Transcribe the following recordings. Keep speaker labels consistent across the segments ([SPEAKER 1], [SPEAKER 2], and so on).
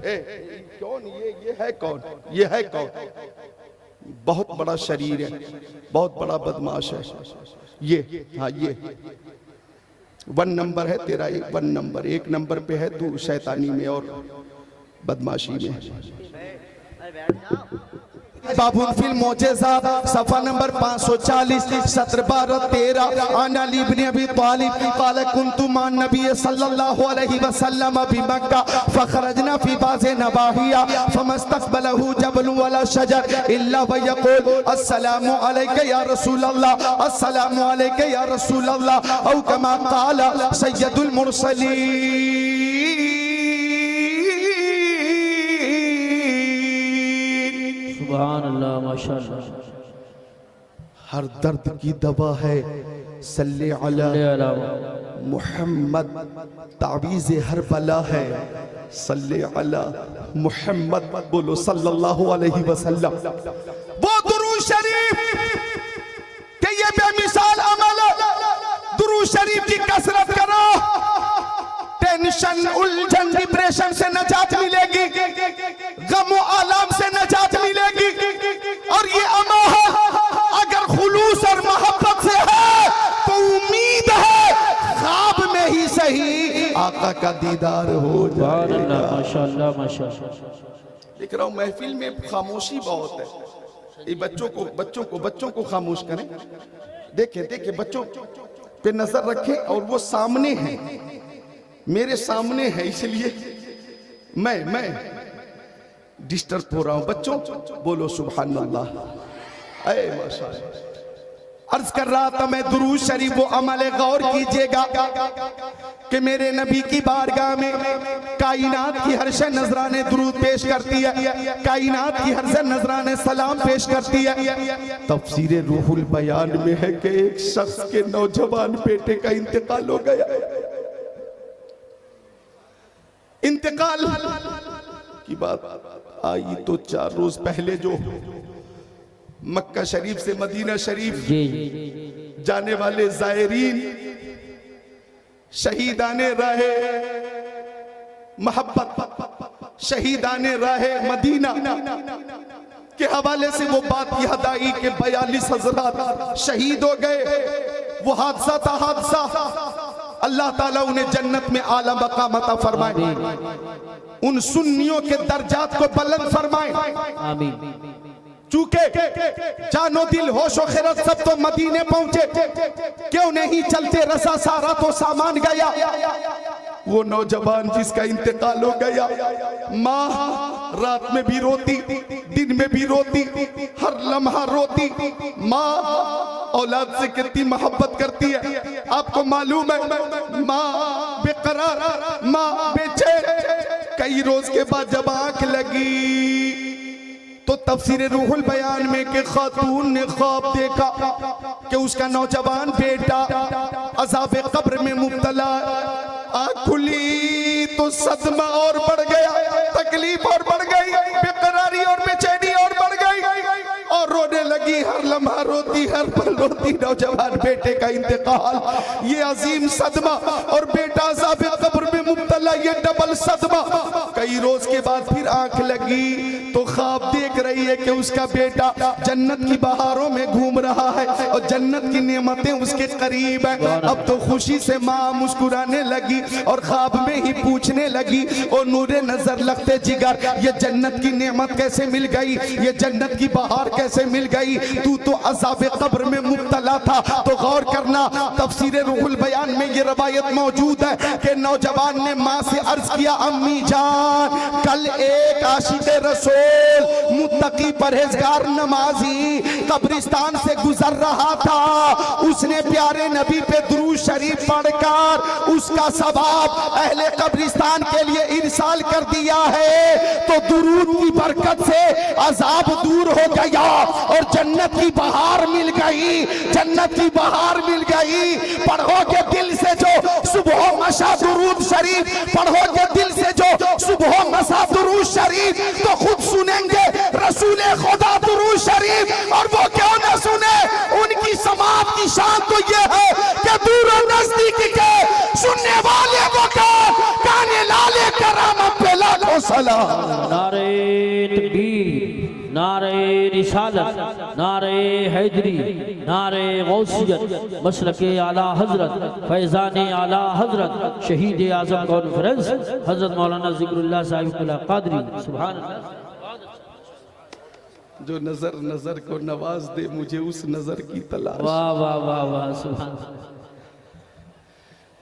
[SPEAKER 1] कौन ये है कौन, ये है कौन? बहुत बड़ा शरीर है, बहुत बड़ा बदमाश है ये। हाँ ये 1 नंबर है तेरा, 1 नंबर, 1 नंबर पे है तू शैतानी में और बदमाशी में।
[SPEAKER 2] बाबुल फिल मोजेज़ा सफ़ा नंबर 540 सत्र 12-13 आन अली इब्न अबी तालिब क़ाल कुन्तु मान नबी सल्लल्लाहु अलैहि वसल्लम फी मक्का फ़खरजना फी बाज़ नवाहिया फ़मस्तक़बलहु जबलुन वला शजर इल्ला व यक़ूल अस्सलामु अलैका या रसूल अल्लाह, अस्सलामु अलैका या रसूल अल्लाह, औ कमा क़ाल सय्यदुल मुरसलीन।
[SPEAKER 3] सुभान अल्लाह, माशाअल्लाह।
[SPEAKER 1] हर दर्द की दवा है सल्ले अला मुहम्मद, तावीज़ हर बला है सल्ले अला मुहम्मद। बोलो सल्लल्लाहु अलैहि वसल्लम।
[SPEAKER 2] वो दुरूद शरीफ के ये बेमिसाल अमल, दुरूद शरीफ की कसरत करो, टेंशन, उलझन, डिप्रेशन से नजात मिलेगी, गम और आलाम से नजात मिलेगी। और ये अमल अगर खुलूस और मोहब्बत से है तो उम्मीद है ख्वाब में ही सही आका का दीदार हो जाएगा।
[SPEAKER 3] माशाअल्लाह माशाअल्लाह।
[SPEAKER 1] देख रहा हूँ महफिल में खामोशी बहुत है। ये बच्चों को खामोश करें। देखे बच्चों पे नजर रखें, और वो सामने हैं, मेरे सामने है, इसलिए मैं डिस्टर्ब हो रहा हूं। बच्चों बोलो सुभान अल्लाह। अरे माशाअल्लाह।
[SPEAKER 2] अर्ज कर रहा था मैं, दुरूद शरीफ वो अमल है, गौर कीजिएगा कि मेरे नबी की बारगाह में कायनात की हर शय नजराने दुरूद पेश करती है, कायनात की हर शय नजराने सलाम पेश करती है।
[SPEAKER 1] तफसीर रूहुल बयान में है कि एक शख्स के नौजवान बेटे का इंतकाल हो गया।
[SPEAKER 2] इंतकाल
[SPEAKER 1] की बात आई तो 4 रोज पहले जो मक्का शरीफ से मदीना शरीफ जाने वाले जायरीन शहीदाने राहे मोहब्बत, शहीदाने राहे मदीना के हवाले से वो बात याद आई कि 42 हज़रात शहीद हो गए। वो हादसा था हादसा। अल्लाह ताला उन्हें जन्नत में आला मकाम अता फरमाए, उन सुन्नियों के दर्जात को बुलंद फरमाए।
[SPEAKER 3] आमीन।
[SPEAKER 2] चूंकि जानो दिल होशो खिरत सब तो मदीने पहुंचे, क्यों नहीं चलते रसा सारा तो सामान गया।
[SPEAKER 1] वो नौजवान जिसका इंतकाल हो गया, माँ रात में भी रोती, दिन में भी रोती, हर लम्हा रोती। माँ औलाद से कितनी मोहब्बत करती है आपको मालूम है। माँ बेकरार, माँ बेचैन। कई रोज के बाद जब आंख लगी तो तफसीर रूहुल बयान में के खातून ने ख्वाब देखा कि उसका नौजवान बेटा अज़ाब कब्र में मुब्तला। आँख खुली तो सदमा और बढ़ गया, तकलीफ और बढ़ गई, बेकरारी और बेचैनी और बढ़ गई, और रोने लगी। हर लम्हा रोती, हर पल रोती। नौजवान बेटे का इंतकाल, ये अजीम सदमा, और बेटा अज़ाब कब्र में मुब्तला, ये डबल सदमा। कई रोज के बाद फिर आंख लगी तो ख्वाब देख रही है कि उसका बेटा जन्नत की बहारों में घूम रहा है और जन्नत की नेमतें उसके करीब है। अब तो खुशी से माँ मुस्कुराने लगी और ख्वाब में ही पूछने लगी, और नूरे नजर लगते जिगर, ये जन्नत की नेमत कैसे मिल गई, ये जन्नत की बहार कैसे मिल गई? तू तो अज़ाब कब्र में मुब्तला था। तो गौर करना, तफसीर रूहुल बयान में ये रवायत मौजूद है कि नौजवान ने माँ से अर्ज किया, अम्मी जान कल एक आशिक रसूल मुत्तकी परहेजगार नमाजी कब्रिस्तान से गुजर रहा था। उसने प्यारे नबी पे दुरूद शरीफ पढ़कर उसका सवाब अहले कब्रिस्तान के लिए इरसाल कर दिया है। तो दुरूद की बरकत से अजाब दूर हो गया और जन्नत की बहार मिल गई, जन्नत की बहार मिल गई। पढ़ोगे दिल से जो सुबह मशा दुरूद शरीफ, पढ़ोगे दिल से जो सुबह मशा दुरूद शरीफ, तो खुद सुनेंगे रसूले खुदा दुरूद शरीफ। और वो क्यों न सुने, उनकी समात की शान तो ये है कि दूर नजदीक के सुनने वाले वो काने लाले कराम पे लाखों
[SPEAKER 2] आला।
[SPEAKER 3] नारे तकबीर, नारे रिसालत, नारे हैदरी, नारे गौसियत, मसलके आला हजरत, फैज़ान आला हजरत, शहीद आज़म कॉन्फ्रेंस हजरत मौलाना ज़िक्रुल्लाह साहिब क़ादरी। सुभान अल्लाह।
[SPEAKER 1] जो नजर नजर को नवाज दे, मुझे उस नजर की तलाश।
[SPEAKER 3] वाह वाह वाह वाह, सुभान अल्लाह।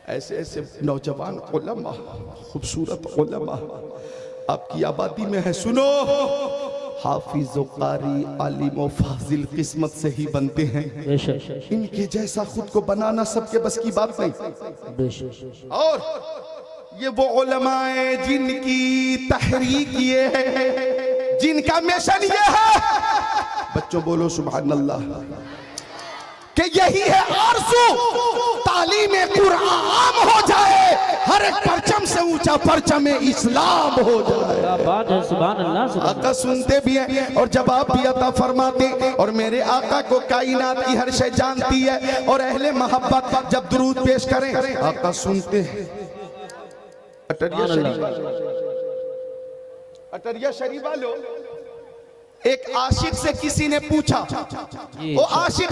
[SPEAKER 1] ऐसे ऐसे नौजवान उलमा, खूबसूरत उलमा आपकी आबादी में है। सुनो, हाफिज व कारी, आलिम व फाजिल किस्मत से ही बनते हैं।
[SPEAKER 3] बेशक
[SPEAKER 1] इनके जैसा खुद को बनाना सबके बस की बात नहीं।
[SPEAKER 3] बेशक।
[SPEAKER 1] और ये वो उलमाए जिनकी तहरीक ये है, जिनका मिशन ये है, बच्चों बोलो सुभान अल्लाह, कि यही है आरज़ू, तालीम कुरान हो जाए, हर एक परचम से ऊंचा परचम इस्लाम हो जाए।
[SPEAKER 3] क्या बात है, सुभान अल्लाह, सुभान
[SPEAKER 1] आका सुनते भी हैं और जवाब भी अता फरमाते। और मेरे आका को कायनात की हर शय जानती है। और अहले मोहब्बत जब दुरूद पेश करें, आका सुनते हैं। अटरिया शरीफ, अटरिया शरीफ वालों, एक आशिक से किसी ने पूछा,
[SPEAKER 3] जी।
[SPEAKER 1] ओ आशिक,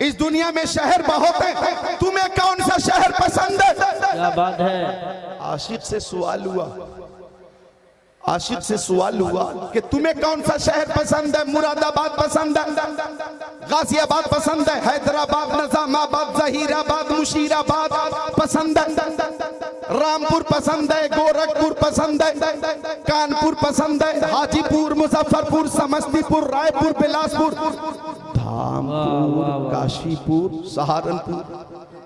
[SPEAKER 1] इस दुनिया में शहर बहुत है, तुम्हें कौन सा शहर पसंद है?
[SPEAKER 3] क्या बात है।
[SPEAKER 1] आशिक से सवाल हुआ, आशिक से सवाल हुआ कि तुम्हें कौन सा शहर पसंद है? मुरादाबाद पसंद है, गाजियाबाद पसंद है, हैदराबाद, निजामाबाद, जहीराबाद, मुशीराबाद पसंद है, रामपुर पसंद है, गोरखपुर पसंद है, कानपुर पसंद है, हाजीपुर, मुजफ्फरपुर, समस्तीपुर, रायपुर, बिलासपुर, धामपुर, काशीपुर, सहारनपुर,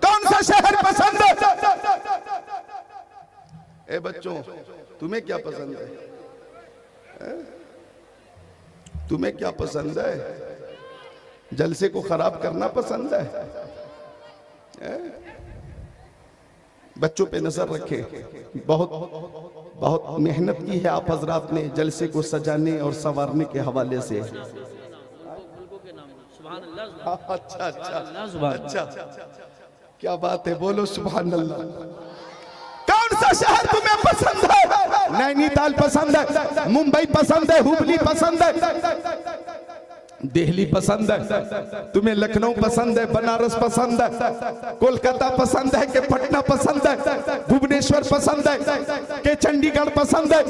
[SPEAKER 1] कौन सा शहर पसंद है? ए बच्चों, तुम्हें क्या पसंद है? तुम्हें क्या पसंद है? जलसे को खराब करना पसंद है? बच्चों पे नजर रखें। बहुत बहुत मेहनत की है आप हजरात ने जलसे को सजाने और संवारने के हवाले से। अच्छा अच्छा अच्छा, क्या बात है, बोलो सुभान अल्लाह। कौन सा शहर तुम्हें पसंद है? नैनीताल पसंद है, मुंबई पसंद है, हुबली पसंद है, दिल्ली पसंद है, तुम्हें लखनऊ पसंद है, बनारस पसंद है, कोलकाता पसंद है कि पटना पसंद है, भुवनेश्वर पसंद है कि चंडीगढ़ पसंद है?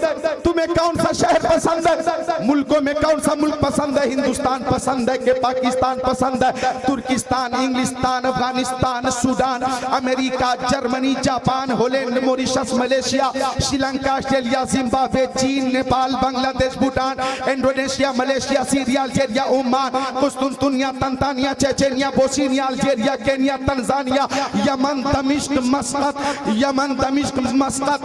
[SPEAKER 1] तुम्हें कौन सा शहर पसंद है? मुल्कों में कौन सा मुल्क पसंद है? हिंदुस्तान पसंद है कि पाकिस्तान पसंद है? Turkistan, Inglistan, Afghanistan, Sudan, America, Germany, Japan, Holland, Mauritius, Malaysia, Sri Lanka, Australia, Zimbabwe, चीन, Nepal, Bangladesh, Bhutan, Indonesia, Malaysia, Syria, Algeria, Oman, कुस्तुनतुनिया, Tanzania, Chechnya, Bosnia, Algeria, Kenya, Tanzania, Yemen, दमिश्क, मस्कत, यमन, दमिश्क, मस्कत,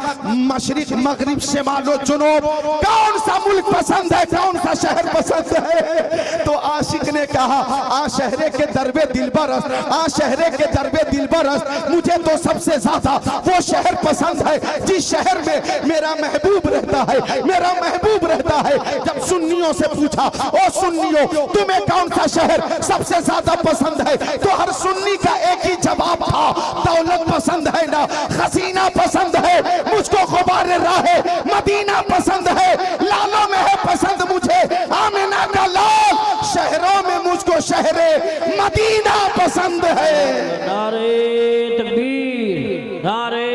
[SPEAKER 1] मशरिक, मगरिब, शिमाल और जुनूब, कौन सा मुल्क पसंद है? कौन सा शहर पसंद है? तो आशिक ने कहा, आ शहरे के दरबे दिलबरस, आ शहरे के दरबे दिलबरस, मुझे तो सबसे ज्यादा वो शहर पसंद है जिस शहर में मेरा महबूब रहता है, मेरा महबूब रहता है। जब सुन्नियों से पूछा, ओ सुन्नियों, तुम्हें कौन सा शहर सबसे ज्यादा पसंद है? तो हर सुन्नी का एक ही जवाब था, दौलत पसंद है ना, खजीना पसंद है, मुझको गुबारे राहे मदीना पसंद है, लालों में है पसंद मुझे आमिना का लाल, शहरों में मुझको शहरे मदीना पसंद है।
[SPEAKER 3] नारे तकबीर, नारे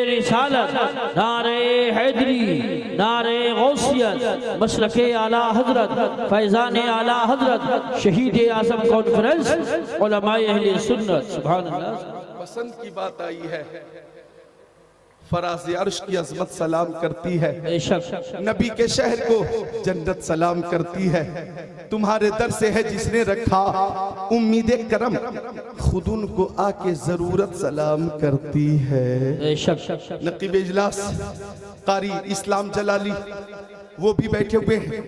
[SPEAKER 3] रिसालत, नारे हैदरी, नारे गौसियत, मसलके आला हजरत, फैज़ान आला हजरत, शहीद आज़म कॉन्फ्रेंस उलमाए अहले सुन्नत। सुभान अल्लाह।
[SPEAKER 1] पसंद की बात आई है, फराज अर्श की अजमत सलाम करती है,
[SPEAKER 3] बेशक
[SPEAKER 1] नबी के शहर को जन्नत सलाम करती है। तुम्हारे दर से है जिसने रखा उम्मीद करम, खुद उनको आके जरूरत सलाम करती है।
[SPEAKER 3] बेशक
[SPEAKER 1] नकीब इजलास कारी इस्लाम जलाली वो भी बैठे हुए हैं,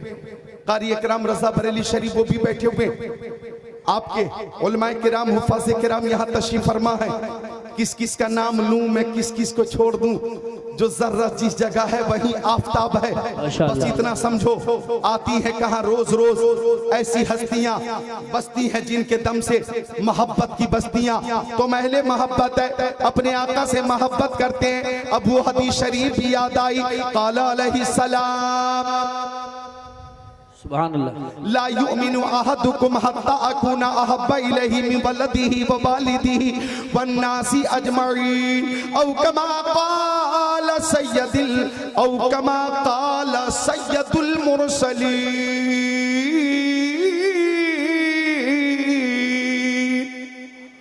[SPEAKER 1] कारी इकराम रजा बरेली शरीफ वो भी बैठे हुए हैं, आपके उलमाए किराम, हुफ़ाज़े किराम यहाँ तशरीफ फरमा है। किस किस का नाम लूं मैं, किस किस को छोड़ दूं?
[SPEAKER 2] जो जर्रा जिस जगह है वहीं आफताब है। बस इतना समझो, आती है कहाँ रोज रोज ऐसी हस्तियां बसती हैं जिनके दम से मोहब्बत की बस्तियां। तो महले मोहब्बत है, अपने आका से मोहब्बत करते हैं। अब वो हदीस शरीफ भी याद आई, काला अलैहिस्सलाम
[SPEAKER 3] सुभान अल्लाह,
[SPEAKER 2] ला युमिनु अहदुकुम हत्ता अकुना अहब्बा इलैहि मिन वलदिही व वालिदिही वन नासी अजमईन औ कमा क़ाल सय्यदुल मुरसलीन।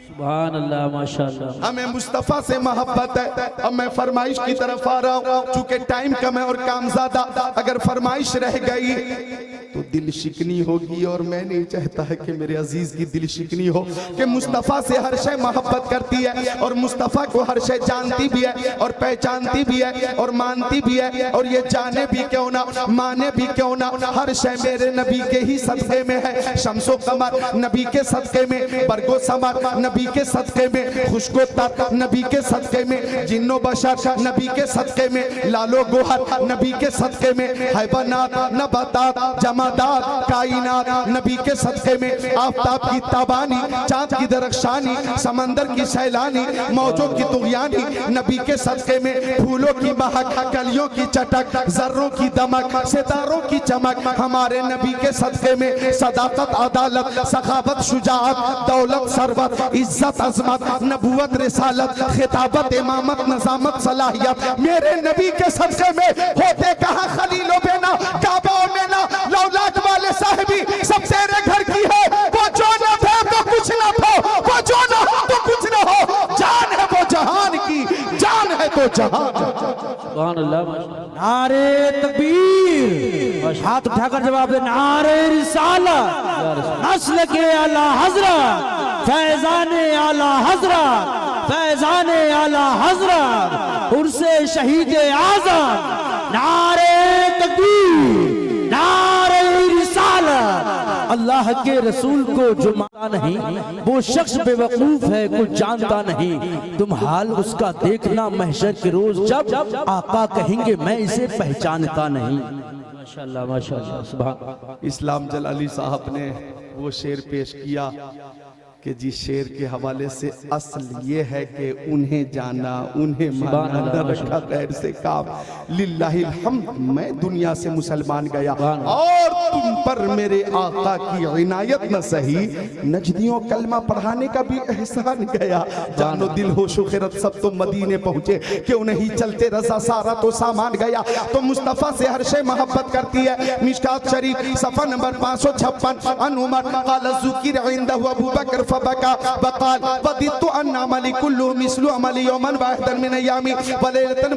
[SPEAKER 3] सुभान अल्लाह, माशाअल्लाह।
[SPEAKER 2] हमें मुस्तफ़ा से मोहब्बत है। अब मैं फरमाइश की तरफ आ रहा हूँ, चूंकि टाइम कम है और काम ज्यादा। अगर फरमाइश रह गई तो दिल शिकनी होगी, और मैं नहीं चाहता है कि मेरे अजीज की दिल शिकनी हो कि मुस्तफ़ा से हर शय मोहब्बत करती है और मुस्तफ़ा को हर शय जानती भी है और पहचानती भी है और मानती भी है, और ये जाने भी क्यों ना, माने भी क्यों ना, हर शय मेरे नबी के ही सदक़े में है। शम्सो कमर नबी के सदक़े में, बरगो समर नबी के सदक़े में, खुशको तर नबी के सदक़े में, जिन्नो बशर नबी के सदक़े में, लालो गोहर नबी के सदक़े में, हैवानात नबातात जमादात कायनात नबी के सदक़े में, आफताब की ताबानी चाँद की दरख्शानी समंदर की सैलानी मौजों की तुग़यानी नबी के सदक़े में, फूलों की महक कलियों की चटक जर्रों की दमक सितारों की चमक हमारे नबी के सदक़े में, सदाकत अदालत सखावत शुजाअत दौलत सरवत इज्जत अजमत नबूवत रिसालत खिताबत इमामत नज़ामत सलाहियत मेरे नबी के सदक़े में। होते कहाँ खलीलो बेना काबा में ना लौलाद वाले साहिबी सब तेरे घर की है। वो जो न थे तो कुछ न हो, वो जो न हो तो कुछ न हो, जान है वो जहान की, जान है तो जहान।
[SPEAKER 3] सुभान अल्लाह, माशाअल्लाह।
[SPEAKER 4] नारे तकबीर, हाथ उठाकर जवाब दे। नारे रिसालत, नस्ल के आला हजरत, फैजाने आला हजरत, फैजाने आला हजरत, उर्से शहीद आज़म। नारे तकबीर, नारे रिसालत। अल्लाह के रसूल को जो मानता नहीं वो शख्स बेवकूफ है, कुछ जानता नहीं। तुम हाल उसका देखना महशर के रोज, जब आका कहेंगे मैं इसे पहचानता नहीं।
[SPEAKER 3] माशाअल्लाह, माशाअल्लाह, सुभान।
[SPEAKER 2] इस्लाम जलाली साहब ने वो शेर पेश किया कि जिस शेर के हवाले से असल ये है कि उन्हें जाना उन्हें माना, न रखा गैर से काम। लिल्लाहिल हम्द, मैं दुनिया से मुसलमान गया और तुम पर मेरे आका की इनायत न सही, नजदियों कलमा पढ़ाने का भी एहसान गया। जानो दिल हो शुखरत सब तो मदीने पहुंचे, क्यों नहीं चलते रजा सारा तो सामान गया। तो मुस्तफ़ा से हर शे मोहब्बत करती है। मिशकात शरीफ सफ़ा नंबर 556 अन उमर क़ाल ज़ुकिर इंदहु अबू बकर फबका वक़ाल वदितु अन्ना अमली कुल्लु मिस्लु अमली यौमन वाहिदन मिन अय्यामी व लैलतन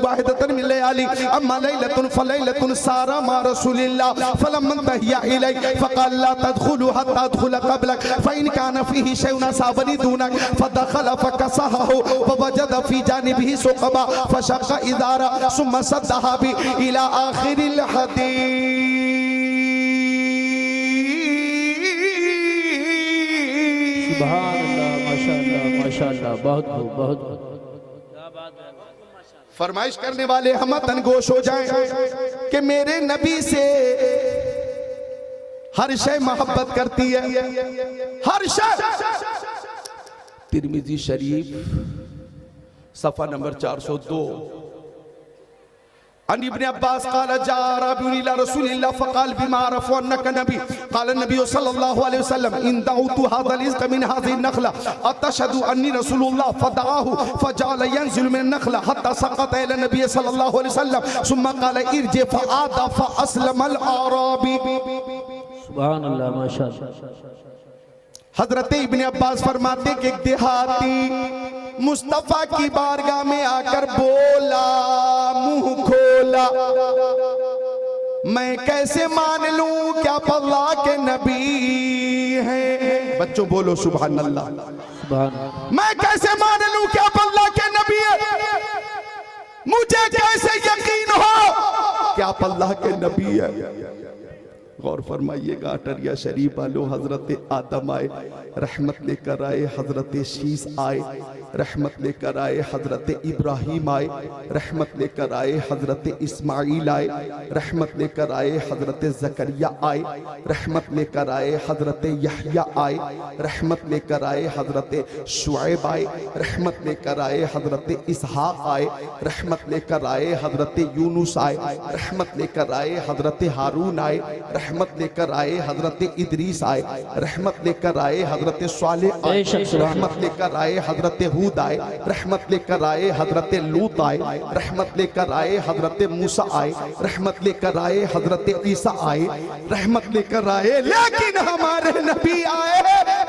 [SPEAKER 2] वाहिदतन मिन लयाली अम्मा लैलतुन फलैलतुन सारा मा रसूलिल्लाह फलम्मा तहिया इलै फ़क़ाल ला तदखुलु हत्ता अदखुल क़ब्लक फ़इन कान फ़ीहि शैउन साबनी दूनक फ़दख़ल फ़कसहु ववजद फ़ी जानिबिही सुक़बा फ़शक़्क़ इज़ारा सुम्मा सद्दहा बि इला आख़िरिल हदीस।
[SPEAKER 3] सुभान अल्लाह, माशाअल्लाह, माशाअल्लाह, बहुत खूब, बहुत खूब।
[SPEAKER 2] फरमाइश करने वाले हम तनगोश हो जाएं कि मेरे नबी से हर शय मोहब्बत करती है, हर शय। तिरमिजी शरीफ सफ़ा नंबर 402 अन इब्न अब्बास क़ाल जा रजुल इला रसूलिल्लाह फ़क़ाल बिमा अरफ़ु अन्नका नबी क़ाल नबी सल्लल्लाहु अलैहि वसल्लम इन दअउतु हाज़ल इज़्क़ मिन हाज़िही नख़ला अतशहदु अन्नी रसूलुल्लाह फ़दअहु फ़जअल यंज़िलु मिन नख़ला हत्ता सक़त इला नबी सल्लल्लाहु अलैहि वसल्लम सुम्मा क़ाल इरजि फ़अदा फ़अस्लमल आराबी।
[SPEAKER 3] सुभान अल्लाह, माशाअल्लाह।
[SPEAKER 2] हजरत इब्न अब्बास फरमाते कि एक देहाती मुस्तफ़ा की बारगाह में आकर बोला, मुंह खोला, मैं कैसे मान लूं क्या अल्लाह के नबी हैं। बच्चों बोलो सुभान अल्लाह। मैं कैसे मान लूं क्या अल्लाह के नबी है, मुझे कैसे यकीन हो क्या अल्लाह के नबी है। गौर फरमाइएगा, अटरिया शरीफ वालों, हजरत आदम आए, रहमत लेकर आए, हजरत शीस आए,
[SPEAKER 1] रहमत लेकर आए हजरत इब्राहीम आए, रहमत लेकर आए हजरत इस्माइल आए, रहमत लेकर आए हजरत जकरिया आए, रहमत लेकर आए हजरत यहया आए, रहमत लेकर आए हजरत शुएब आए, रहमत लेकर आए हजरत इसहाक आए, रहमत लेकर आए हजरत यूनुस आए, रहमत लेकर आए हजरत हारून आए, रहमत लेकर आए हजरत इदरीस आए, रहमत लेकर आए हजरत स्वालेह आए, रहमत लेकर आए हजरत हूद आए, रहमत लेकर आए हजरत लूत आए, रहमत लेकर आए हजरत मूसा आए, रहमत लेकर आए हजरत ईसा आए, रहमत लेकर आए। लेकिन हमारे नबी आए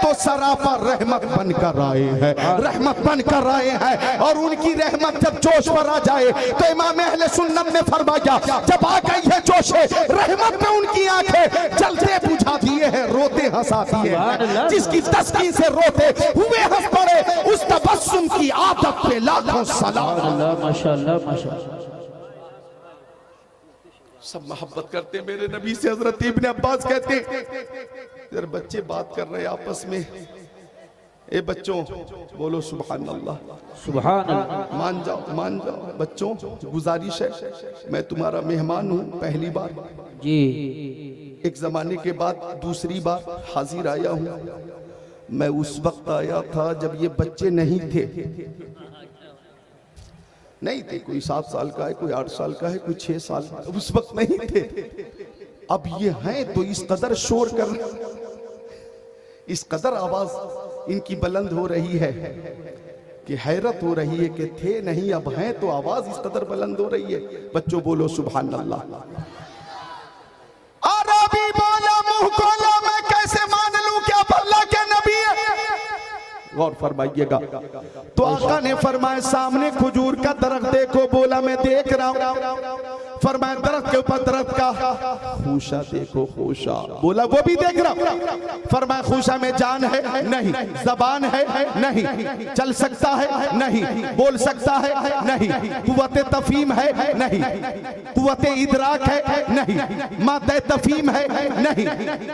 [SPEAKER 1] तो सराफा रहमत बनकर आए हैं, रहमत बनकर आए हैं। और उनकी रहमत जब जोश पर आ जाए तो इमाम अहले सुन्नत ने फरमाया, जब आ गई है जोश रहमत में उनकी आंखें जलते बुझा दिए हैं, रोते हंसा दिए हैं। जिसकी तस्कीन से रोते हुए हंस पड़े, उस तबस्सुम की आदत पे लाखों सलाम।
[SPEAKER 3] माशाअल्लाह माशाअल्लाह।
[SPEAKER 1] सब मोहब्बत करते मेरे नबी से। हजरत इब्ने अब्बास कहते, जरा बच्चे बात कर रहे हैं आपस में, ए बच्चों बोलो सुभान अल्लाह,
[SPEAKER 3] सुभान अल्लाह।
[SPEAKER 1] मान जाओ बच्चों, गुजारिश है, मैं तुम्हारा मेहमान हूँ, पहली बार
[SPEAKER 3] जी,
[SPEAKER 1] एक जमाने के बाद दूसरी बार हाजिर आया हूँ। मैं उस वक्त आया था जब ये बच्चे नहीं थे, कोई 7 साल का है, कोई 8 साल का है, कोई 6 साल का, उस वक्त नहीं थे। अब ये हैं तो इस कदर शोर कर, इस कदर आवाज इनकी बुलंद हो रही है कि हैरत हो रही है कि थे नहीं, अब हैं तो आवाज इस कदर बुलंद हो रही है। बच्चों बोलो सुभान अल्लाह। अरबी बोला मुंह खोला, मैं कैसे मान लूं कि आप अल्लाह के नबी हैं? गौर फरमाइएगा। तो आका ने फरमाया, सामने खजूर का दरख्त देखो। बोला मैं देख रहा हूं। फरमाया दरख्त के ऊपर दरख्त का खूशा देखो, खूशा। बोला वो भी देख रहा हूं। फरमाया खूशा में जान है? नहीं। जबान है? नहीं। चल सकता है? नहीं। बोल सकता है? नहीं। कुव्वत तफहीम है? नहीं। कुव्वत इदराक है? नहीं। मादा तफहीम है? नहीं।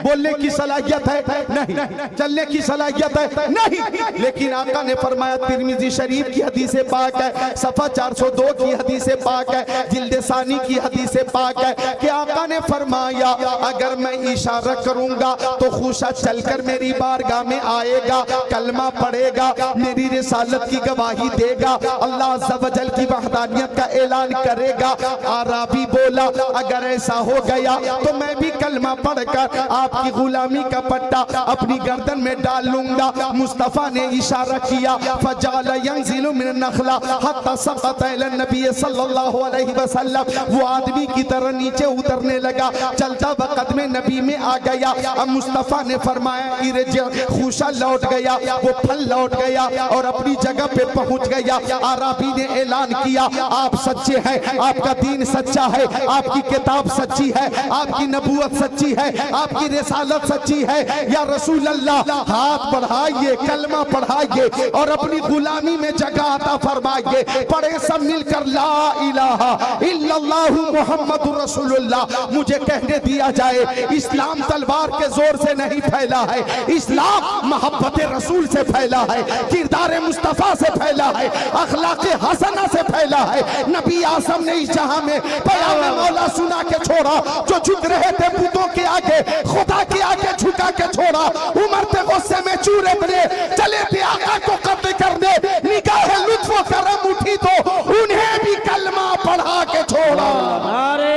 [SPEAKER 1] बोलने की सलाहियत है? नहीं। चलने की सलाहियत है? नहीं। लेकिन आका ने फरमाया, तिरमिजी शरीफ की हदीस पाक है, सफा 402 की हदीस पाक है, जिल्द सानी की हदीस पाक है कि आका ने फरमाया, अगर मैं इशारा करूंगा तो खूशा चलकर मेरी बारगाह में आएगा, कलमा पढ़ेगा, मेरी रिसालत की गवाही देगा, अल्लाह अज़्ज़ा व जल की वहदानियत का ऐलान करेगा। आराबी बोला, अगर ऐसा हो गया तो मैं भी कलमा पढ़कर आपकी गुलामी का पट्टा अपनी गर्दन में डाल लूंगा। मुस्तफा ने इशारा किया, फजाल यंजिलु मिन नखला हत्ता सक़त इला नबी सल्लल्लाहु अलैहि वसल्लम। वो आदमी की तरह नीचे उतरने लगा, चलता वक्त में नबी में आ गया। अब मुस्तफा ने फरमाया, इरजा, खूशा लौट गया, वो फल लौट गया और अपनी जगह पे पहुंच गया। आराबी ने ऐलान किया, आप सच्चे हैं, आपका दीन सच्चा है, आपकी किताब सच्ची है, आपकी नबूवत सच्ची है, आपकी रिसालत सच्ची है। या रसूल अल्लाह, हाथ बढ़ाइए, कलमा पढ़ाइए और अपनी गुलामी में जगह अता फरमाइए। पढ़े सब मिलकर ला इलाहा इल्लल्लाहु मुहम्मदुर रसूलुल्लाह। मुझे कहने दिया जाए, इस्लाम तलवार के जोर से नहीं फैला है, इस्लाम मोहब्बत रसूल से फैला है, किरदार मुस्तफा से फैला है, अखलाक हसना से फैला है। नबी आसम ने इस जहां में पैगाम मौला सुना के छोड़ा, जो झुक रहे थे बुतों के आगे, खुदा के आगे झुका के छोड़ा। उमर थे गुस्से में चूरे बने, चले थे आका को कत्ल करने, निगाह लुत्फ व करम उठी तो उन्हें भी कलमा पढ़ा के छोड़ा।
[SPEAKER 3] नारे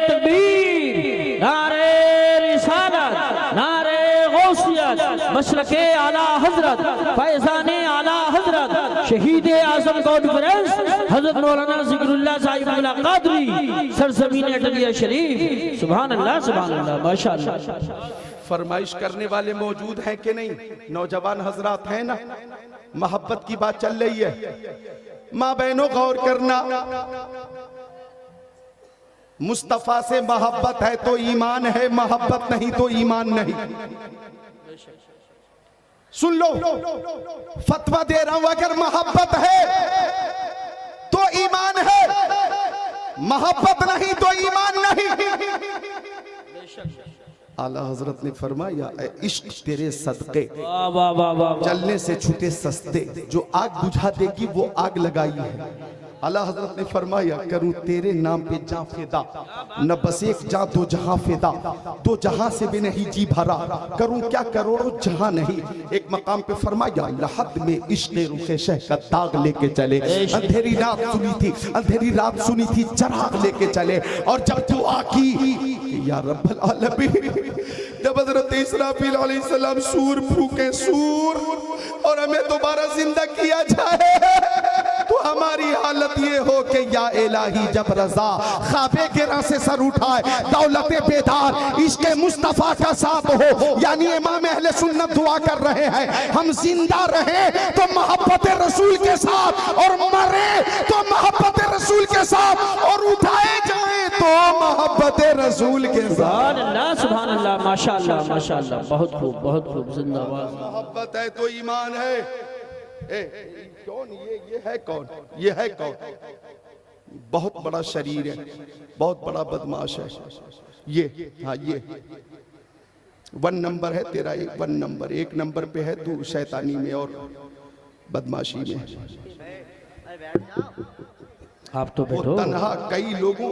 [SPEAKER 3] तकबीर, नारे रिसालत, नारे गौसियत, मशरके आला हजरत, फैजाने आला हजरत, शहीद आजम कॉन्फ्रेंस हजरत मौलाना जिक्रुल्लाह साहिब कादरी, सरजमीन अटलिया शरीफ। सुभान अल्लाह, सुभान अल्लाह, माशाअल्लाह।
[SPEAKER 1] फरमाइश करने वाले मौजूद हैं कि नहीं? नौजवान हजरात हैं ना? मोहब्बत की बात चल रही है। माँ बहनों गौर करना, मुस्तफा से मोहब्बत है तो ईमान है, मोहब्बत नहीं तो ईमान नहीं। सुन लो, फतवा दे रहा हूं, अगर मोहब्बत है तो ईमान है, मोहब्बत नहीं तो ईमान नहीं।
[SPEAKER 2] आला हजरत ने फरमाया, ऐ इश्क तेरे सदके
[SPEAKER 3] वाह वाह वाह वाह वाह।
[SPEAKER 2] जलने से छूटे सस्ते, जो आग बुझा देगी वो आग लगाई है। आला हजरत ने फरमाया, करूं तेरे नाम पे जां फिदा, न बस एक जां दो जहां फिदा, दो जहां से भी नहीं जी भरा, करूं क्या करोड़ों जहां नहीं। एक मकाम पे फरमाया, लहद में इश्क रुखे शह का दाग लेके चले, अंधेरी रात सुनी थी, अंधेरी रात सुनी थी, चराग लेके चले, और जब दुआ की या रब्बल आलमीन, जब हजरत इसराफील अलैहिस्सलाम सूर फूके, सूर, और हमें दोबारा जिंदा किया जाए, तो हमारी हालत ये हो कि या इलाही जब रजा ख्वाबे गिरा से सर उठाए, दौलते बेदार इश्क मुस्तफा का साथ हो। यानी इमाम अहले सुन्नत दुआ कर रहे हैं, हम जिंदा रहे तो मोहब्बत रसूल के साथ, और मरे तो मोहब्बत रसूल के साथ, और उठाए जाए तो मोहब्बत रसूल के साथ।
[SPEAKER 3] सुभान अल्लाह, सुभान अल्लाह, माशाअल्लाह माशाअल्लाह, बहुत खूब बहुत खूब, जिंदाबाद।
[SPEAKER 1] मोहब्बत है तो ईमान है। कौन ये है कौन? ये है कौन? बहुत बड़ा शरीर है, बहुत बड़ा बदमाश है ये। हाँ ये 1 नंबर है तेरा, 1 नंबर, 1 नंबर पे है तू शैतानी में और बदमाशी में।
[SPEAKER 3] आप तो
[SPEAKER 1] वो
[SPEAKER 3] बैठो।
[SPEAKER 1] तन्हा कई लोगों,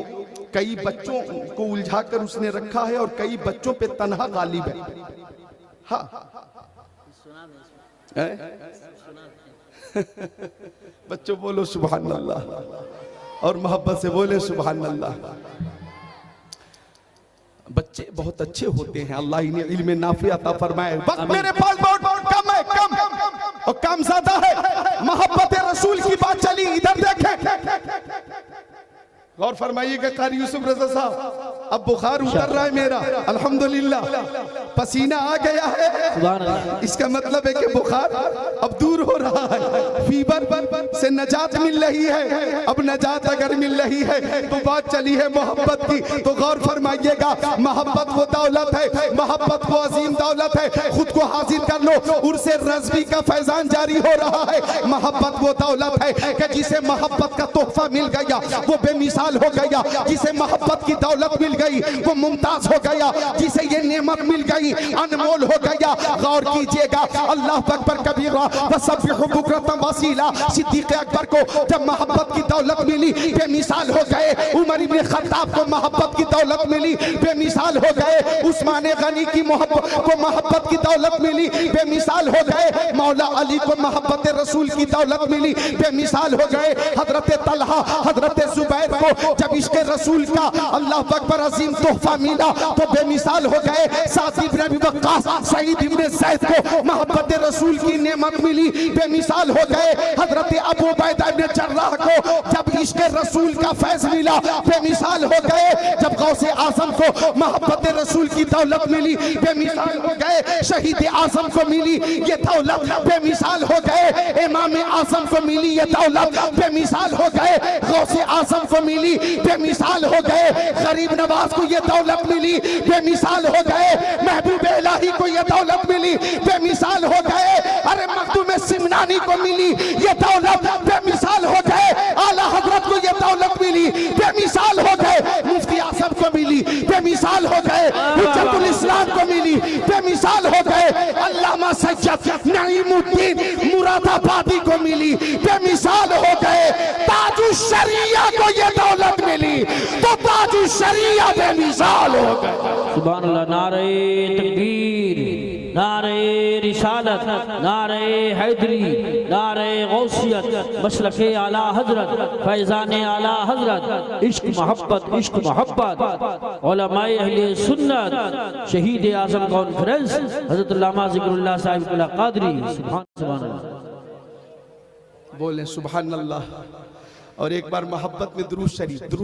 [SPEAKER 1] कई बच्चों को उलझा कर उसने रखा है, और कई बच्चों पे तन्हा गालिब है। हाँ बच्चों बोलो सुभान अल्लाह, और मोहब्बत से बोले सुभान अल्लाह। बच्चे बहुत अच्छे होते हैं, अल्लाह इन्हें इल्म नाफी अता फरमाए। वक्त मेरे पास बहुत कम है, कम और कम ज्यादा है। मोहब्बत रसूल की बात चली, इधर देखें, गौर फरमाइएगा कारी यूसुफ रजा साहब। अब बुखार उतर रहा है मेरा, अल्हम्दुलिल्लाह, पसीना आ गया है,
[SPEAKER 3] सुभान अल्लाह।
[SPEAKER 1] इसका मतलब है कि बुखार अब दूर हो रहा है, फीवर से नजात मिल रही है। अब नजात अगर मिल रही है तो बात चली है मोहब्बत की, तो गौर फरमाइएगा, मोहब्बत वो दौलत है, मोहब्बत वो अजीम दौलत है। खुद को हाजिर कर लो, उर्से रज़वी का फैजान जारी हो रहा है। मोहब्बत वो दौलत है कि जिसे मोहब्बत का तोहफा मिल गया वो बेमिसाल हो गया, जिसे मोहब्बत की दौलत मिल गई वो मुमताज हो गया, जिसे ये नेमत मिल गई अनमोल हो गया। गौर कीजिएगा, अल्लाह अकबर कबीरा वसब्बिहु बुक्रतम वसीला। सिद्दीक़ अकबर को जब मोहब्बत की दौलत मिली बेमिसाल हो गए, उमर इब्न खत्ताब को मोहब्बत की दौलत मिली बेमिसाल हो गए, उस्मान गनी की मोहब्बत की दौलत मिली बेमिसाल हो गए, मौला अली को मोहब्बत रसूल की दौलत मिली बेमिसाल हो गए, हजरत तलहा हजरत जुबैर को जब इश्क रसूल का अल्लाह अकबर अजीम तोहफा मिला तो बेमिसाल हो गए। साद इब्न अबी वक्कास, सईद इब्न ज़ैद को मोहब्बत रसूल की नेमत मिली बेमिसाल हो गए। हजरत अबू उबैदा इब्न जर्राह को जब इश्क रसूल का फैज़ मिला बेमिसाल हो गए। जब गौसे आज़म को मोहब्बत रसूल की दौलत मिली बेमिसाल हो गए। शहीद आज़म को मिली ये दौलत बेमिसाल हो गए। इमाम आज़म को मिली ये दौलत बेमिसाल हो गए। गौसे आज़म को मिली बेमिसाल हो गए। गरीब नवाज को ये दौलत मिली बेमिसाल हो गए। महबूब इलाही को ये दौलत मिली बेमिसाल हो गए। अरे मखदूम सिमनानी को मिली ये दौलत बेमिसाल हो गए। आला हजरत को ये दौलत मिली बेमिसाल हो गए। मुफ्ती आसम को मिली बेमिसाल हो गए। हुज्जतुल इस्लाम को मिली बेमिसाल हो गए। अल्लामा सैयद नईमुद्दीन मुरादाबादी को मिली बेमिसाल हो गए। ताजुश शरिया को ये दौलत मिली तो ताजुश शरिया बेमिसाल हो गए।
[SPEAKER 3] सुभान अल्लाह। नारे तकबीर, नारे रिसालत, नारे हैदरी, नारे गौसियत, मसलके आला हजरत, फैजाने आला हजरत, इश्क मोहब्बत, इश्क मोहब्बत, उलमाए अहले सुन्नत, शहीद आज़म कॉन्फ्रेंस हज़रत अल्लामा ज़िक्रुल्लाह साहिब क़ादरी। सुभान सुभान अल्लाह।
[SPEAKER 1] बोले सुभान अल्लाह। और एक बार मोहब्बत में दुरूद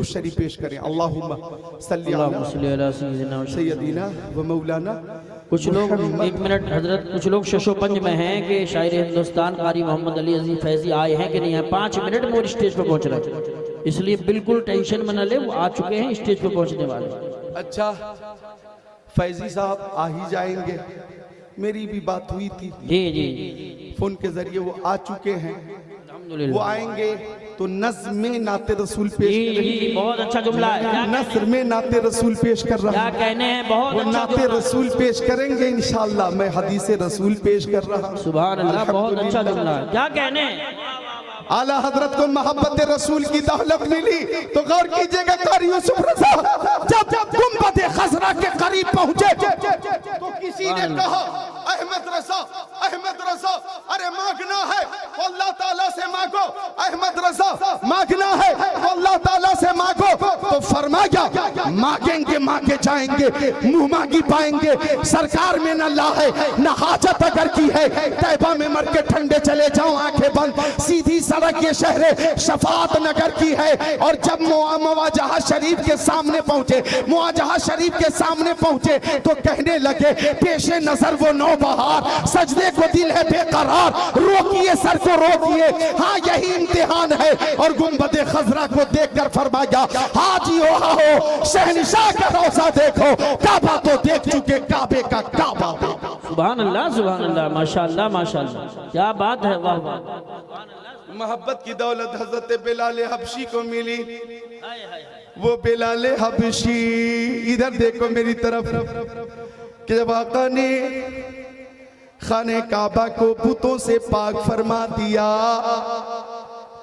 [SPEAKER 1] शरीफ पेश करें। अल्लाहुम्मा सल्ली अला सय्यदिना व मौलाना।
[SPEAKER 3] कुछ लोग 1 मिनट हजरत, कुछ लोग शशोपंज में हैं कि शायर हिंदुस्तान कारी मोहम्मद अली अजीज फैजी आए हैं कि नहीं है। 5 मिनट में वो स्टेज पर पहुंच रहे हैं, इसलिए बिल्कुल टेंशन में न ले, वो आ चुके हैं स्टेज पर पहुंचने वाले।
[SPEAKER 1] अच्छा फैजी साहब आ ही जाएंगे, मेरी भी बात हुई थी
[SPEAKER 3] जी जी
[SPEAKER 1] फोन के जरिए, वो आ चुके हैं।
[SPEAKER 2] वो आएंगे तो नज़्म नाते रसूल पेश
[SPEAKER 3] जी
[SPEAKER 2] करेंगे।
[SPEAKER 3] बहुत अच्छा जुमला है। क्या
[SPEAKER 2] नस्र में नाते रसूल पेश कर रहा
[SPEAKER 3] क्या
[SPEAKER 2] हूँ।
[SPEAKER 3] कहने हैं, बहुत
[SPEAKER 2] वो
[SPEAKER 3] अच्छा
[SPEAKER 2] नाते
[SPEAKER 3] जुमला।
[SPEAKER 2] रसूल पेश करेंगे इंशाअल्लाह। मैं हदीस रसूल पेश कर रहा हूँ।
[SPEAKER 3] सुभान अल्लाह, बहुत अच्छा जुमला है। क्या कहने हैं?
[SPEAKER 2] आला हजरत को मोहब्बत रसूल की दौलत मिली तो गौर कीजिएगा कारी यूसुफ रज़ा जब गुंबद खजरा के करीब पहुंचे तो किसी ने कहा अहमद रज़ा अरे मांगना है तो अल्लाह ताला से मांगो। अहमद रज़ा मांगना है तो अल्लाह ताला से मांगो। तो फरमाया मांगेंगे मांगे जाएंगे, मुंह मांगी पाएंगे। सरकार में न ला है न हाजत अगर की है, तैबा में मर के ठंडे चले जाओ आंखें बंद। सीधी सड़क ये शहर शफात नगर की है। और जब मुआजहा शरीफ के सामने पहुंचे, मुआजहा शरीफ के सामने पहुंचे तो कहने लगे पेशे नजर वो नौबहार, सजदे को दिल है बेकरार, रोकिए सर को रोकिए, हाँ यही इम्तिहान है। और गुंबद खजरा को देखकर फरमाया हाजी हो शहनशाह का रोजा देखो, काबा तो देख चुके, काबे का काबा देखो।
[SPEAKER 3] सुभान अल्लाह, माशाअल्लाह माशाअल्लाह, क्या बात है, वाह वाह।
[SPEAKER 2] मोहब्बत की दौलत हजरत बिलाल हबशी को मिली। वो बिलाल हबशी इधर देखो मेरी तरफ कि जब आका ने खाने काबा को बुतों से पाक फरमा दिया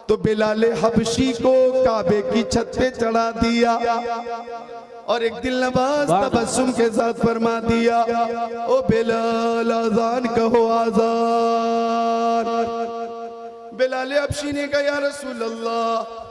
[SPEAKER 2] तो बिलाल हबशी को काबे की छत पे चढ़ा दिया और एक दिल नवाज तबस्सुम के साथ फरमा दिया ओ बिलाल आजान कहो आजान। बिलाल हबशी ने कहा या रसूल अल्लाह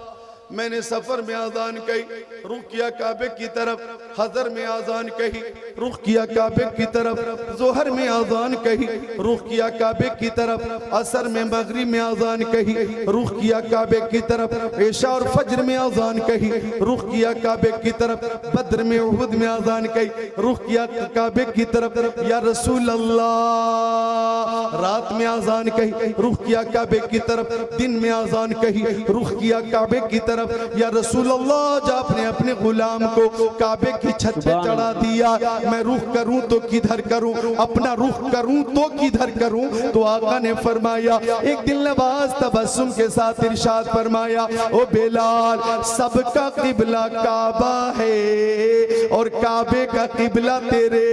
[SPEAKER 2] मैंने सफर में आजान कही, रुख किया काबे की तरफ। हजर में आजान कही, रुख किया काबे की तरफ। जोहर में आजान कही, रुख किया काबे की तरफ। असर में मगरिब में आजान कही, रुख किया काबे की तरफ। ऐशा और फज्र में आजान कही, रुख किया काबे की तरफ। बद्र में उहुद में आजान कही, रुख किया काबे की तरफ। या रसूल अल्लाह रात में आजान कही, रुख किया काबे की तरफ। दिन में आजान कही, रुख किया काबे की तरफ। या रसूल अल्लाह जब आपने अपने गुलाम को काबे की छत पे चढ़ा दिया, मैं रुख करूं तो किधर करूं, अपना रुख करूं तो किधर करूं। तो आका ने फरमाया एक दिल नवाज तबस्सुम के साथ इरशाद फरमाया ओ बिलाल सबका किबला काबा है और काबे का किबला तेरे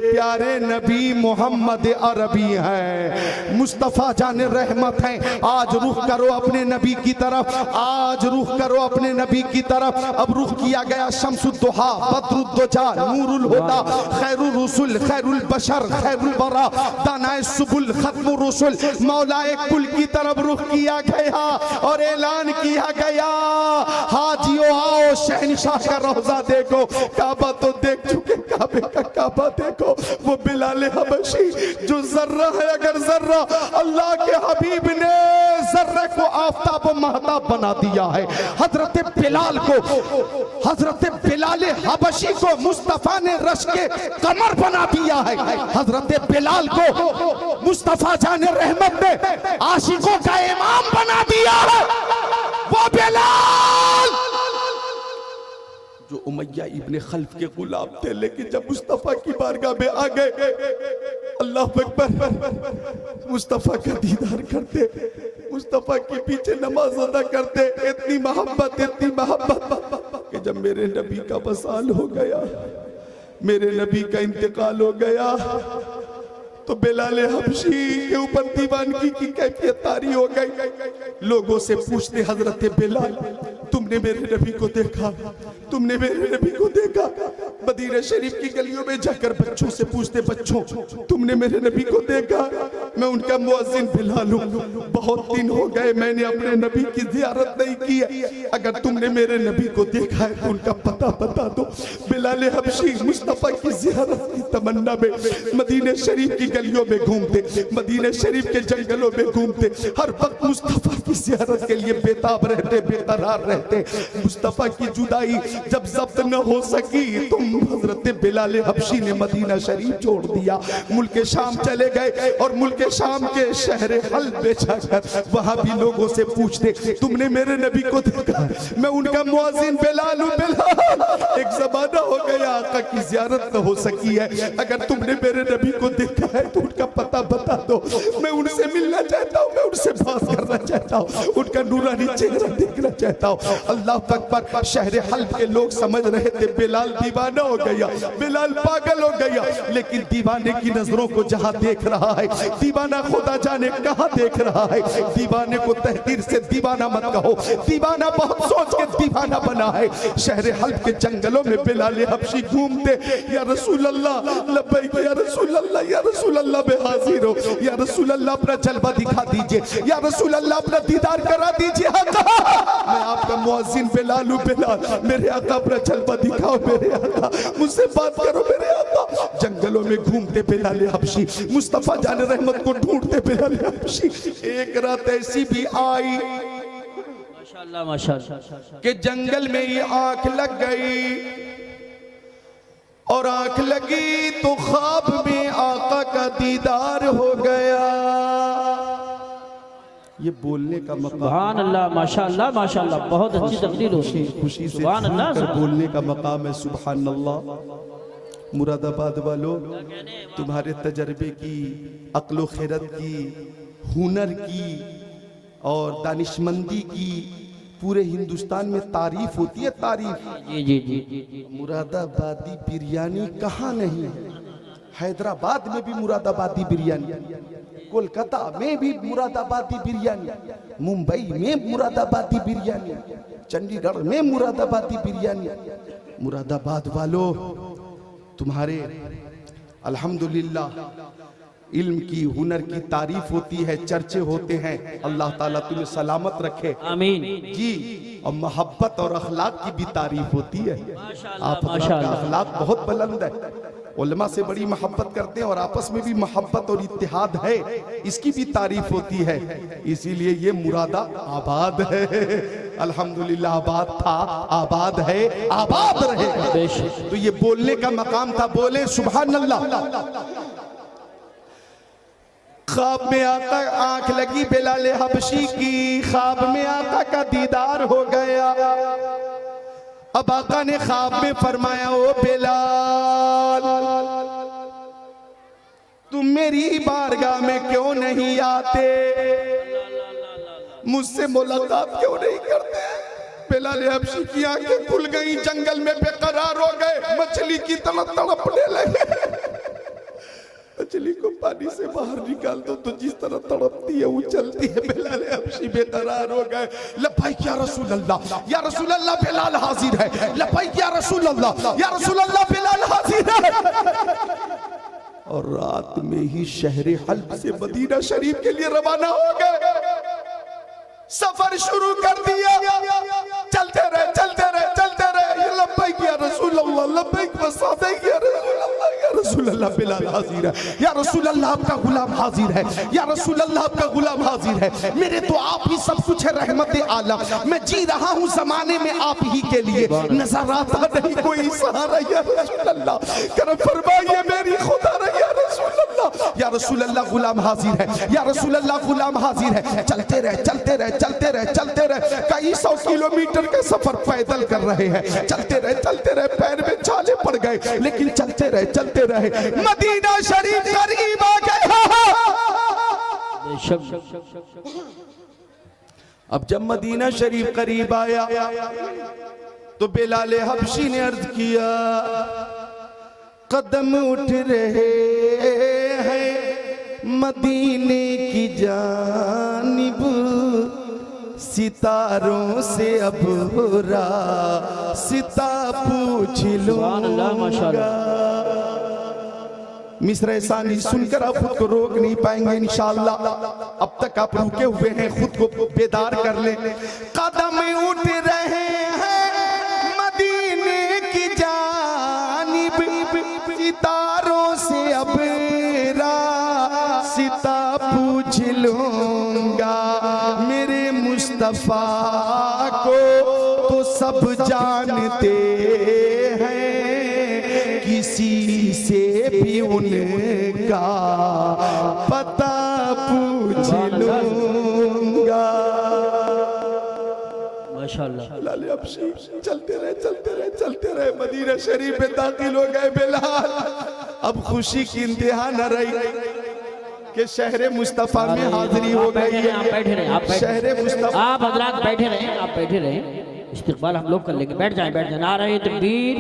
[SPEAKER 2] प्यारे नबी मोहम्मद अरबी है, मुस्तफा जाने रहमत है। आज रुख करो अपने नबी की तरफ, आज रुख करो अपने नबी की तरफ। अब रुख किया गया शम्सुद्दुहा, बद्रुद्दुजा, नूरुल हुदा, खैरुल रसूल, खैरुल बशर, खैरुल बरा, दानाए सुबुल, खत्मुर रसूल, मौलाए कुल की तरफ रुख किया गया और ऐलान किया गया हाजियो आओ शहनशाह का रोजा देखो। काबा तो देख चुके, काबे का काबा देखो। वो बिलाल हबशी जो जर्रा है, अगर जर्रा अल्लाह के हबीब ने जर्रे को आफताब व महताब बना दिया है, हजरत बिलाल को, हजरत बिलाल हबशी को मुस्तफा ने रश के कमर बना दिया है। हजरत बिलाल को मुस्तफा जाने रहमत ने आशिकों का इमाम बना दिया है। वो बिलाल जो उमैया इब्ने खल्फ के गुलाम थे, लेकिन जब मुस्तफा की बारगाह में आ गए, अल्लाह अकबर, मुस्तफा का दीदार करते, मुस्तफा के पीछे नमाज अदा करते। इतनी मोहब्बत कि जब मेरे नबी का वसाल हो गया, मेरे नबी का इंतकाल हो गया, तो बिलाल हबशी के ऊपर दीवानगी की कैफियत तारी हो गई। लोगों से पूछते हजरत बिलाल तुमने मेरे नबी को देखा, तुमने मेरे नबी को देखा। मदीना शरीफ की गलियों में जाकर बच्चों से पूछते बच्चों तुमने मेरे नबी को देखा। मैं उनका मुअज्जिन बिलाल हूँ, बहुत दिन हो गए मैंने अपने नबी की ज़ियारत नहीं की है। अगर तुमने मेरे नबी को देखा है तो उनका पता बता दो। बिलाल हबशी मुस्तफा की ज़ियारत की तमन्ना में मदीना शरीफ की गलियों में घूमते, मदीना शरीफ के जंगलों में घूमते, हर वक्त मुस्तफा की ज़ियारत के लिए बेताब रहते, बेकरार रहते। मुस्तफा की जुदाई जब जब्त न हो सकी तो हजरत बिलाल हबशी ने मदीना शरीफ छोड़ दिया, मुल्क शाम चले गए और मुल्क शाम के शहर हल में जाकर वहां भी लोगों से पूछते तुमने मेरे नबी को देखा। मैं उनका मुअज्जिन बिलाल हूं। बिलाल
[SPEAKER 1] एक जमाना हो गया आका की ज़ियारत न हो सकी है। अगर तुमने मेरे नबी को देखा है तो उनका पता बता दो, मैं उनसे मिलना चाहता हूँ, मैं उनसे बात करना चाहता हूँ, उनका नूरानी चेहरा देखना चाहता हूँ। अल्लाह अकबर। शहर हल्ब के लोग समझ रहे थे बिलाल दीवाना हो गया, बिलाल पागल हो गया, लेकिन दीवाने की नजरों को जहाँ देख रहा है, दीवाना खुदा जाने कहाँ देख रहा है। दीवाने को तहकीर से दीवाना मत कहो, दीवाना बहुत सोच के दीवाना बना है। शहर हल्ब के जंगलों में बिलाल हबशी घूमते, या रसूल अल्लाह लब्बैक, या रसूल अल्लाह, या रसूल अल्लाह मैं हाजिर हो, या रसूल अल्लाह अपना जलवा दिखा दीजिए, या रसूल अल्लाह अपना दीदार करा दीजिए। मैं आपका मुअज्जिन बिलाल हूं, बिलाल मेरे आका अपना जलवा दिखाओ, मेरे आका मुझसे बात करो, मेरे आका। जंगलों में घूमते बिलाल हबशी, मुस्तफा जान रहमत को ढूंढते बिलाल हबशी। एक रात ऐसी भी आई
[SPEAKER 3] माशाअल्लाह माशाअल्लाह
[SPEAKER 1] कि जंगल में ही आंख लग गई, और आंख लगी तो ख्वाब में आका का दीदार हो गया। ये बोलने का मकाम,
[SPEAKER 3] सुभान अल्लाह माशाअल्लाह माशाअल्लाह, बहुत अच्छी तकरीर होती है।
[SPEAKER 1] खुशी से
[SPEAKER 3] सुभान अल्लाह
[SPEAKER 1] बोलने का मकाम है। सुभान अल्लाह। मुरादाबाद वालों, तुम्हारे तजर्बे की, अक्ल खैरत की, हुनर की और दानिशमंदी की पूरे हिंदुस्तान में तारीफ होती है, तारीफ।
[SPEAKER 3] जी जी जी जी।
[SPEAKER 1] मुरादाबादी बिरयानी कहाँ नहीं है? हैदराबाद में भी मुरादाबादी बिरयानी, कोलकाता में भी मुरादाबादी बिरयानी, मुंबई में मुरादाबादी बिरयानी, चंडीगढ़ में मुरादाबादी बिरयानी। मुरादाबाद वालों, तुम्हारे अल्हम्दुलिल्लाह इल्म की, हुनर की तारीफ होती है, चर्चे होते हैं। अल्लाह ताला तुम्हें सलामत रखे,
[SPEAKER 3] आमीन
[SPEAKER 1] जी। और मोहब्बत और अखलाक की भी तारीफ होती है। आप का अखलाक बहुत बुलंद है, उलमा से बड़ी मोहब्बत करते हैं, और आपस में भी मोहब्बत और इत्तेहाद है, इसकी भी तारीफ होती है। इसीलिए ये मुरादा आबाद है। अल्हम्दुलिल्लाह, आबाद था, आबाद है, आबाद रहेगा। तो ये बोलने का मकाम था, बोले सुभान अल्लाह। ख्वाब में आका आंख लगी बिलाल हबशी की, ख्वाब में आका का दीदार हो गया। अब आका ने ख्वाब में फरमाया, ओ बिलाल तुम मेरी बारगाह में क्यों नहीं आते, मुझसे मुलाकात क्यों नहीं करते? बिलाल हबशी की आंखें खुल गई, जंगल में बेकरार हो गए, मछली की तरह तड़पने लगे। मछली को पानी से बाहर निकाल दो तो जिस तरह तड़पती है वो चलती है। बिलाल हबशी बेकरार हो गए। लब्बैक या रसूल अल्लाह, या रसूल अल्लाह बिलाल हाजिर है। लब्बैक या रसूल अल्लाह, या रसूल अल्लाह बिलाल हाजिर है। और रात में ही शहर हल्ब से मदीना शरीफ के लिए रवाना हो गए। सफर शुरू कर दिया, चलते रहे चलते रहे चलते रहे। लब्बैक या रसूल अल्लाह, लब्बैक व सदैक या रसूल अल्लाह, या रसूल अल्लाह बिलाल हाजिर है, या रसूल अल्लाह आपका गुलाम हाजिर है, या रसूल अल्लाह आपका गुलाम हाजिर है। मेरे तो आप ही सब कुछ है, रहमत आलम। मैं जी रहा हूँ जमाने में आप ही के लिए, नजर आता नहीं कोई सहारा। या रसूल अल्लाह करम फरमाइए, मेरी खुदा रही, या रसूल अल्लाह, या रसूल अल्लाह गुलाम हाजिर है, या रसूल अल्लाह गुलाम हाजिर है। चलते रहे चलते रहे चलते रहे चलते रहे, कई 100 किलोमीटर का सफर पैदल कर रहे हैं। चलते रहे, पैर में छाले पड़ गए, लेकिन चलते रहे। मदीना शरीफ करीब आ गया। अब जब मदीना शरीफ करीब आया तो बिलाल हबशी ने अर्ज किया, कदम उठ रहे हैं मदीने की जानिब, सितारों से अब रास्ता पूछ लूंगा। मिस्र सानी सुनकर आप खुद को रोक नहीं पाएंगे इंशाअल्लाह। अब तक आप रुके हुए हैं, खुद को बेदार कर लें। कदम उठ रहे हैं मदीने की जानिब, सितारों से अब रास्ता पूछ लूंगा। मेरे मुस्तफा को तो सब जानते हैं, किसी से भी उनका पता पूछ लूंगा।
[SPEAKER 3] माशाअल्लाह।
[SPEAKER 1] बिलाल हबशी चलते रहे चलते रहे, मदीना शरीफ में दाखिल हो गए बिलाल। अब खुशी की इंतहा न रही कि शहर मुस्तफा में हाजिरी हो गई है।
[SPEAKER 3] आप बैठे रहे, आप
[SPEAKER 1] शहर मुस्तफा,
[SPEAKER 3] आप हजरात बैठे रहे, आप बैठे रहे, इस्तिकबाल हम लोग कर लेंगे। बैठ जाएं, बैठ जाएं। नारे तकबीर,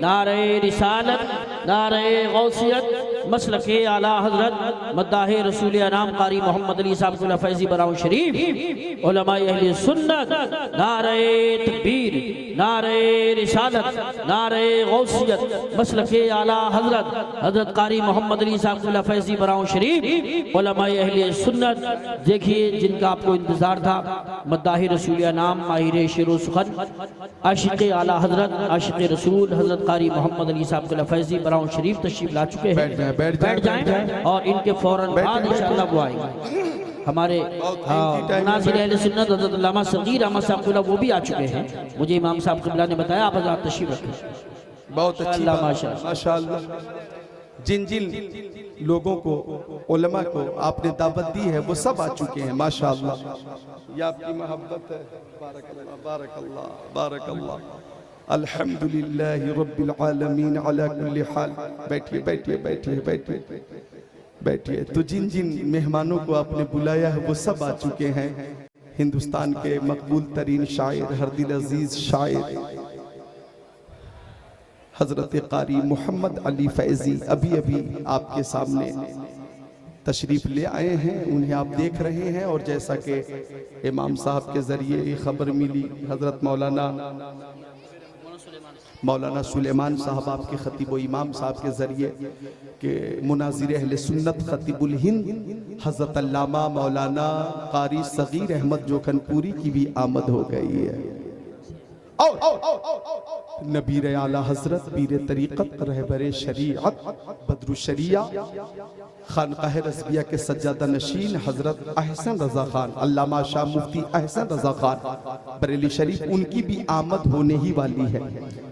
[SPEAKER 3] नारे रिसालत, नारे गौसियत, मसलके आला हजरत मद्दाहे रसूल अनाम कारी मोहम्मद अली साहब फैजी बराउ शरीफ उलमाए अहले सुन्नत, नारे तकबीर, नारे रिसालत, नारे गौसियत, मसलके आला हजरत हजरत कारी मोहम्मद अली साहब फैजी बराउ शरीफ उलमाए अहले सुन्नत। देखिए जिनका आपको इंतजार था, मद्दाहे रसूल अनाम माहिर शेर सुखन आशिक़ आला हजरत आशिक़ रसूल हजरत कारी मोहम्मद अली साहब फैजी बराउ शरीफ तशरीफ ला चुके हैं। बैठ जाएं और इनके फौरन बाद इंशाअल्लाह वो आएंगे। हमारे नाज़िर अहले सुन्नत हज़रत अल्लामा सगीर अहमद साहब वो भी आ चुके हैं। मुझे इमाम साहब क़िबला ने बताया, आप हज़रात तशरीफ रखें।
[SPEAKER 1] बहुत अच्छी
[SPEAKER 3] अल्लाह
[SPEAKER 1] बात, माशाअल्लाह। जिन जिन लोगों को, उलमा को आपने दावत दी है वो सब आ चुके हैं माशाअल्लाह। ये आपकी मोहब्बत है। बारकल्लाह बारकल्लाह बारकल्लाह। अल्हम्दुलिल्लाह रब्बिल आलमीन अला कुल्ली हाल। बैठिए बैठिए बैठिए बैठिए बैठिए। तो जिन जिन मेहमानों को आपने बुलाया है वो सब आ चुके हैं। हिंदुस्तान के मकबूल तरीन शायर, हर दिल अजीज शायर हजरत कारी मोहम्मद अली फैजी अभी अभी आपके सामने तशरीफ ले आए हैं। उन्हें आप देख रहे हैं और जैसा कि इमाम साहब के जरिए ये खबर मिली, हजरत मौलाना सुलेमान साहब आपके खतीब व इमाम साहब के जरिए के मुनाजिर अहले सुन्नत खतीबुल हिंद हजरत अल्लामा मौलाना कारी सगीर अहमद जोखनपुरी की भी आमद हो गई है। और नबीर आला हजरत पीर तरीक़त रहबर शरीअत बदरु शरिया खानकाह रज़विया के सज्जादा नशीन हजरत अहसन रजा खान अल्लामा शाह मुफ्ती अहसन रजा खान बरेली शरीफ, उनकी भी आमद होने ही वाली है।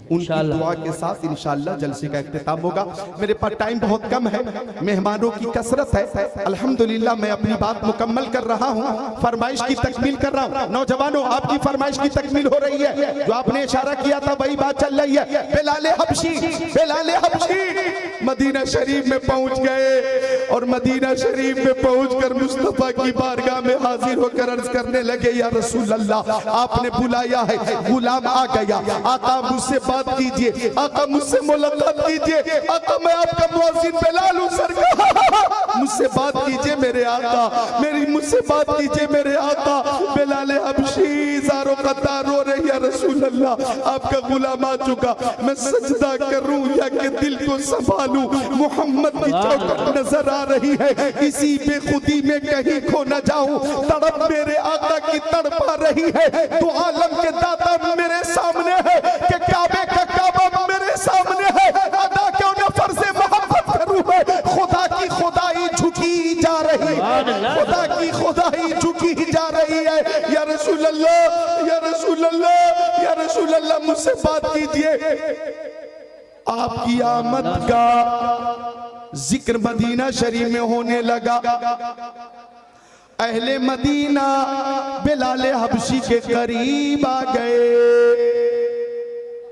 [SPEAKER 1] उनकी दुआ के साथ इंशाअल्लाह जलसे का इख्तिताम होगा। मेरे पास टाइम बहुत कम है, मेहमानों की कसरत है। अल्हम्दुलिल्लाह मैं अपनी बात मुकम्मल कर रहा हूँ, फरमाइश की तकमील कर रहा हूँ। नौजवानों, आपकी फरमाइश की तकमील हो रही है। जो आपने इशारा किया था वही बात चल रही है। बिलाल हबशी, बिलाल हबशी मदीना शरीफ में पहुंच गए और मदीना शरीफ में पहुंचकर मुस्तफा की बारगाह में हाजिर होकर अर्ज करने लगे, या रसूल अल्लाह, आपने बुलाया है, गुलाम आ गया। आका मुझसे बात कीजिए, आका मुझसे मुलाकात कीजिए। आका मैं आपका मुअज्जिन बिलाल हूं सरकार, मुझसे बात कीजिए मेरे आका, मेरी मुझसे बात कीजिए मेरे आका। बिलाल हबशी ज़ारो कतार रो रही, या रसूल अल्लाह, आपका गुलाम आ चुका, मैं सजदा करूं या कि दिल को संभालूं। मोहम्मद की चौखट नजर आ रही है, इसी बेखुदी में कहीं खो न जाऊं। तड़प मेरे आका की तड़पा रही है, तो आलम के दाता मेरे सामने है कि काबे का काबा मेरे सामने है। अदा क्यों न फर्ज़े मोहब्बत करूं मैं, खुदा की खुदाई झुकी जा रही है, खुदा की खुदाई झुकी जा रही है। या रसूल अल्लाह, या रसूल अल्लाह, या रसूल अल्लाह, मुझसे बात कीजिए। आपकी आमद का जिक्र मदीना शरीफ में होने लगा। अहले मदीना बिलाल हबशी के करीब आ गए।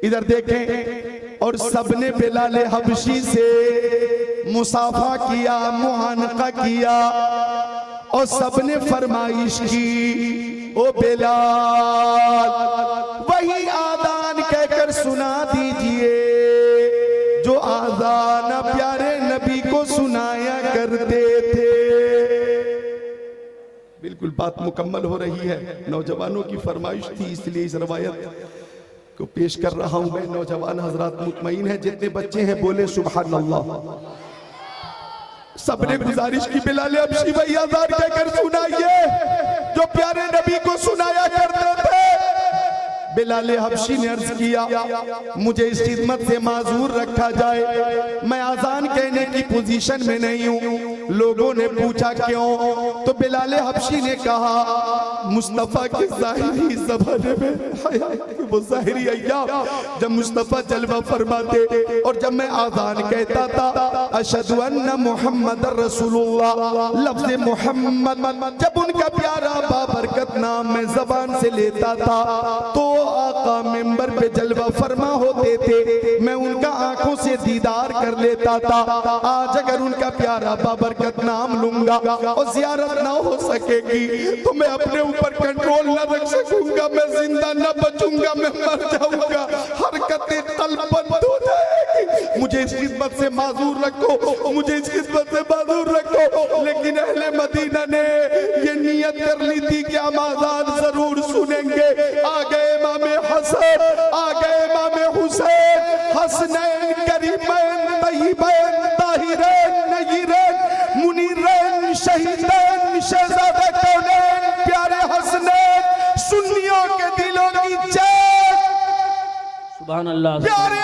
[SPEAKER 1] इधर देखें, और सबने बिलाल हबशी से मुसाफा किया, मुआनका किया और सबने फरमाइश की, ओ बिलाल वही आदान कहकर सुना दीजिए जो आजान प्यारे नबी को सुनाया करते थे। बिल्कुल बात मुकम्मल हो रही है। नौजवानों की फरमाइश थी, इसलिए इस रवायत को पेश कर रहा हूं मैं। नौजवान हजरात मुतमईन हैं, जितने बच्चे हैं बोले सुभान अल्लाह। सबने गुजारिश की, बिलाल हबशी वही आजान कहकर सुनाइए जो प्यारे नबी को सुनाया करते थे। बिलाल हबशी ने अर्ज किया, मुझे इस खिदमत से माजूर रखा जाए, मैं आजान कहने की पोजीशन में नहीं हूँ। लोगों ने पूछा क्यों, तो बिलाल हबशी ने कहा, मुस्तफा के ज़ाहिरी ज़माने में वो ज़ाहिरी अय्याम जब मुस्तफ़ा जलवा फरमाते और जब मैं आज़ान कहता था अशहदु अन्ना मुहम्मद रसूलुल्लाह, लफ्ज़ मोहम्मद जब उनका प्यारा बाबरकत नाम मैं ज़बान से लेता था तो आका मिंबर पे जलवा फरमा होते थे, मैं उनका आंखों से दीदार कर लेता था। आज अगर उनका प्यारा बाबरकत नाम लूंगा और ज़ियारत ना हो सकेगी तो मैं अपने ऊपर कंट्रोल न रख सकूंगा, मैं जिंदा न बचूंगा, मैं मर जाऊंगा, हरकतें कल्ब बंद हो जाएगी। मुझे इस खिदमत से माजूर रखो, मुझे इस खिदमत से माजूर रखो। लेकिन अहले मदीना ने ये नियत कर ली थी कि हम आज़ान जरूर सुनेंगे। आ गए इमाम हसन, आ गए इमाम हुसैन, हसनैन करीमैन तय्यबैन ताहिरैन नय्यरैन मुनीरैन शहीदैन शहजादे कौनैन प्यारे हसनैन, सुन्नियों के दिलों की चैन,
[SPEAKER 3] सुभान अल्लाह,
[SPEAKER 1] प्यारे